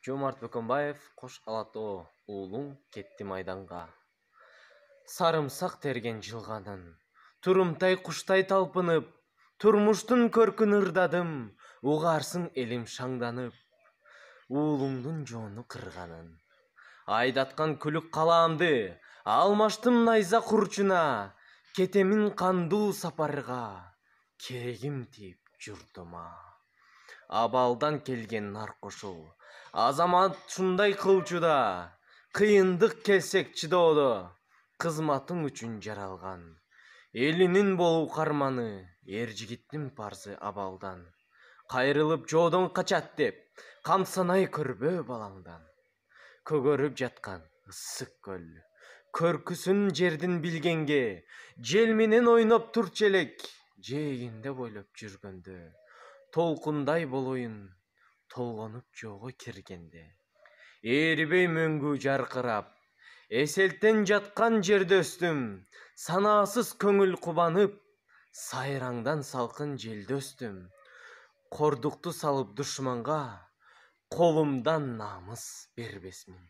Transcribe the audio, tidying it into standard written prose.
Жомарт Бөкөнбаев Кош алатоо уулуң кетти майданга. Сарымсак терген жылганын, турумтай куштай талпынып, турмуштун көркүн ырдадым, угарсың элим шаңданып, уулуңдун жоону кырганын. Айдаткан күлүк калаамды, алмаштым найза курчуна, кетемин кандуу сапарга, керегим тип журтума. Абалдан келген нар кошул, азамат шундай кылчуда, кыйындык келсек чыдоодо, кызматың үчүн жаралган. Элинин болуу карманы, эр жигиттин парзы абалдан. Кайрылып жоодон качат деп, камсанай көрбө балаңдан. Көгөрүп жаткан ысык көл, көркүсүн жердин билгенге, жел менен ойноп турчу элек, жээгинде бойлоп жүргөндө. Толкундай болоюн, толгонуп жоого киргенде. Эрибей мөңгү жаркырап, эселтен жаткан жерде өстүм, санаасыз көңүл кубанып, сайраңдан салкын желде өстүм. Кордукту салып душманга, колумдан намыс бербесмин.